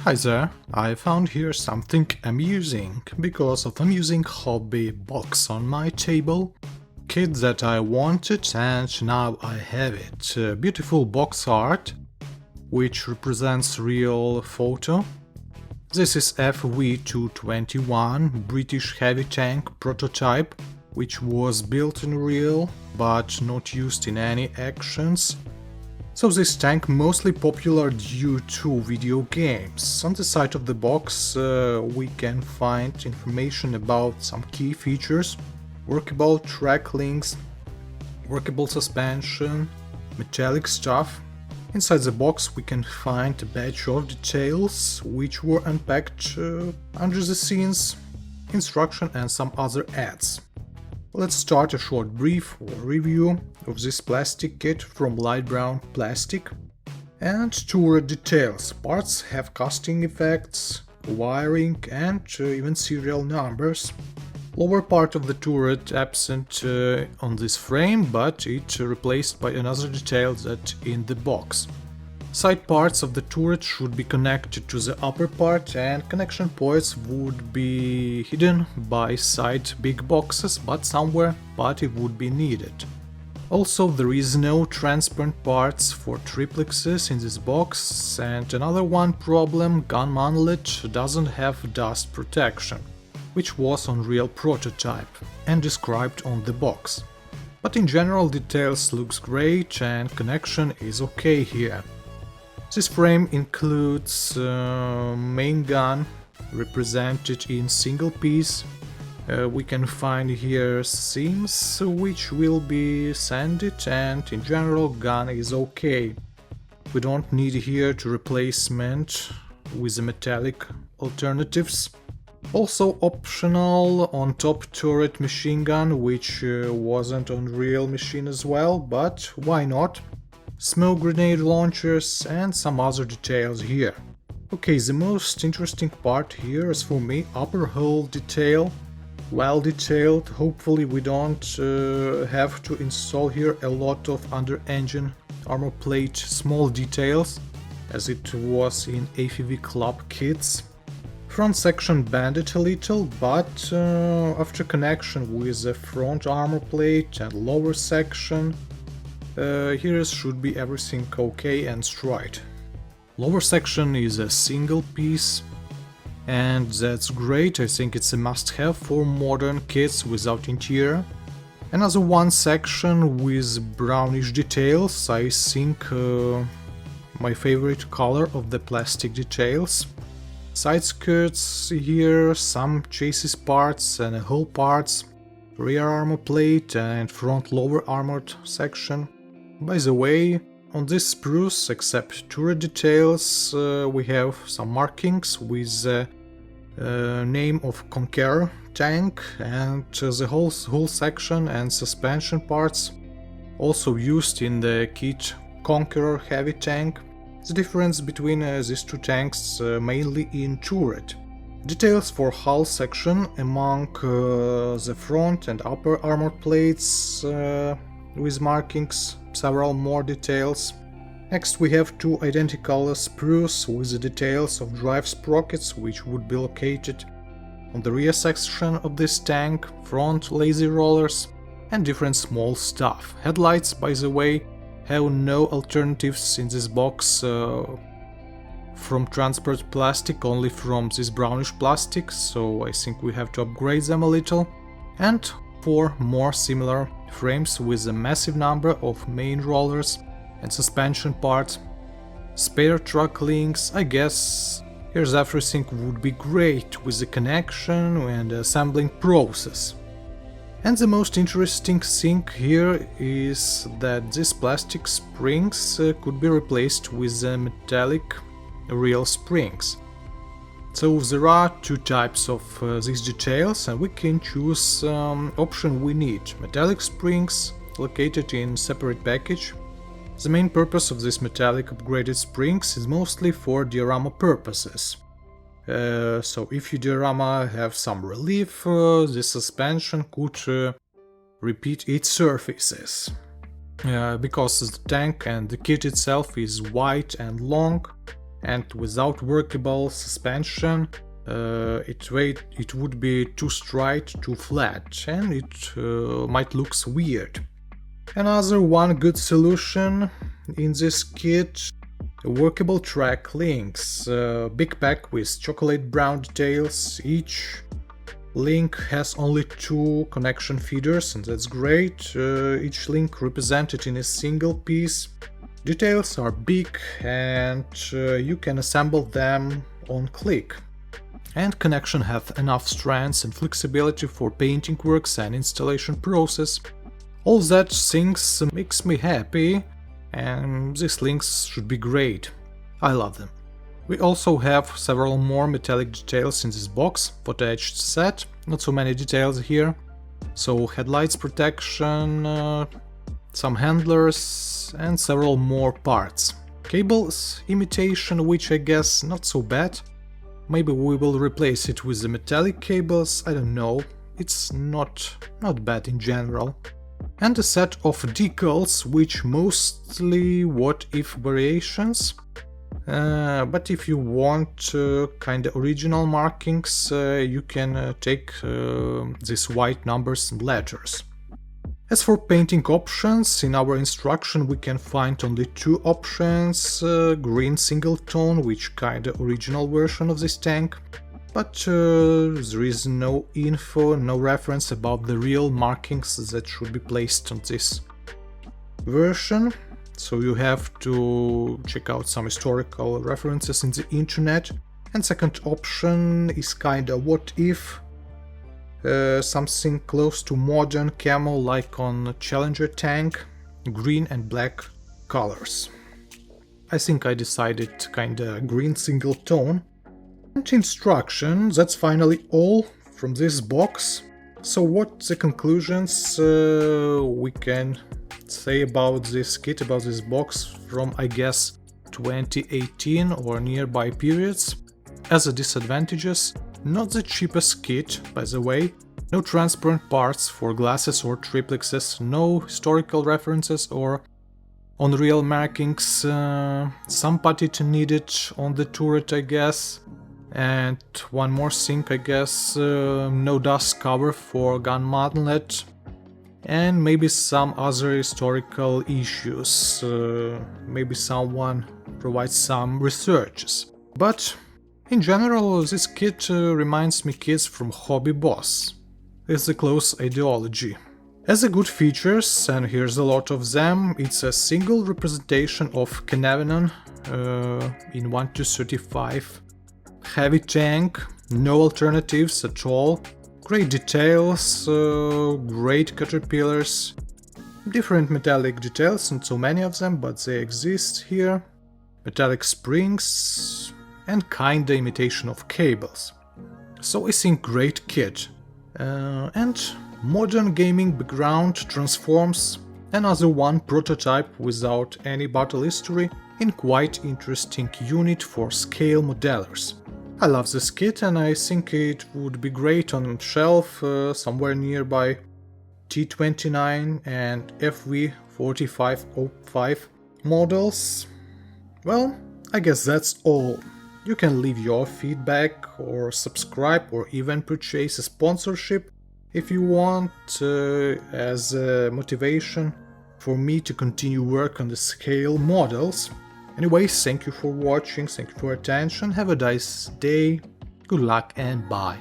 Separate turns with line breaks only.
Hi there, I found here something amusing, because of amusing hobby box on my table. Kit that I wanted and now I have it. Beautiful box art, which represents real photo. This is HUMMVEE 221 British heavy tank prototype, which was built in real, but not used in any actions. So this tank mostly popular due to video games. On the side of the box we can find information about some key features, workable track links, workable suspension, metallic stuff. Inside the box we can find a batch of details which were unpacked under the scenes, instruction and some other ads. Let's start a short brief or review of this plastic kit from light brown plastic. And turret details. Parts have casting effects, wiring and even serial numbers. Lower part of the turret absent on this frame, but it replaced by another detail that in the box. Side parts of the turret should be connected to the upper part, and connection points would be hidden by side big boxes, but it would be needed. Also, there is no transparent parts for triplexes in this box, and another one problem, gun manlet doesn't have dust protection, which was on real prototype and described on the box. But in general details looks great and connection is okay here. This frame includes main gun represented in single piece. We can find here seams which will be sanded, and in general gun is okay. We don't need here to replacement with the metallic alternatives. Also optional on top turret machine gun, which wasn't on real machine as well, but why not? Smoke grenade launchers and some other details here. Okay, the most interesting part here is for me upper hull detail. Well detailed, hopefully we don't have to install here a lot of under engine armor plate small details, as it was in AFV club kits. Front section bended a little, but after connection with the front armor plate and lower section, here should be everything okay and straight. Lower section is a single piece, and that's great. I think it's a must-have for modern kits without interior. Another one section with brownish details, I think my favorite color of the plastic details. Side skirts here, some chassis parts and hull parts, rear armor plate and front lower armored section. By the way, on this spruce, except turret details, we have some markings with the name of Conqueror tank, and the whole section and suspension parts also used in the kit Conqueror heavy tank. The difference between these two tanks mainly in turret. Details for hull section among the front and upper armor plates with markings, several more details. Next we have two identical sprues with the details of drive sprockets, which would be located on the rear section of this tank, front lazy rollers and different small stuff. Headlights, by the way, have no alternatives in this box from transparent plastic, only from this brownish plastic, so I think we have to upgrade them a little. And 4 more similar frames with a massive number of main rollers and suspension parts. Spare truck links, I guess here's everything would be great with the connection and assembling process. And the most interesting thing here is that these plastic springs could be replaced with metallic real springs. So there are 2 types of these details, and we can choose option we need. Metallic springs located in separate package. The main purpose of this metallic upgraded springs is mostly for diorama purposes. So if your diorama have some relief, the suspension could repeat its surfaces. Because the tank and the kit itself is wide and long, and without workable suspension it would be too straight, too flat, and it might look weird. Another one good solution in this kit: workable track links. Big pack with chocolate brown details. Each link has only 2 connection feeders, and that's great. Each link represented in a single piece. Details are big and you can assemble them on click. And connection have enough strength and flexibility for painting works and installation process. All that things makes me happy, and these links should be great. I love them. We also have several more metallic details in this box for the edged set, not so many details here. So headlights protection, some handlers and several more parts. Cables imitation, which I guess not so bad. Maybe we will replace it with the metallic cables, I don't know. It's not bad in general. And a set of decals, which mostly what-if variations. But if you want kinda original markings, you can take these white numbers and letters. As for painting options, in our instruction we can find only 2 options: green single tone, which kinda original version of this tank, but there is no info, no reference about the real markings that should be placed on this version. So you have to check out some historical references in the internet. And second option is kinda what if, something close to modern camo like on Challenger tank, green and black colors. I think I decided kinda green single tone. And instruction, that's finally all from this box. So what the conclusions we can say about this kit, about this box from, I guess, 2018 or nearby periods? As a disadvantages, not the cheapest kit, by the way, no transparent parts for glasses or triplexes, no historical references or on-real markings, some putty needed on the turret, I guess, and one more thing, I guess, no dust cover for gun muzzlet, and maybe some other historical issues, maybe someone provides some researches. But in general, this kit reminds me kids from Hobby Boss. It's a close ideology. As a good features, and here's a lot of them, it's a single representation of CAERNARVON in 1:35, heavy tank, no alternatives at all, great details, great caterpillars, different metallic details, not so many of them, but they exist here, metallic springs, and kinda imitation of cables. So I think great kit. And modern gaming background transforms another one prototype without any battle history in quite interesting unit for scale modelers. I love this kit and I think it would be great on shelf somewhere nearby T29 and FV4505 models. Well, I guess that's all. You can leave your feedback or subscribe or even purchase a sponsorship if you want, as a motivation for me to continue work on the scale models. Anyways, thank you for watching, thank you for your attention, have a nice day, good luck and bye.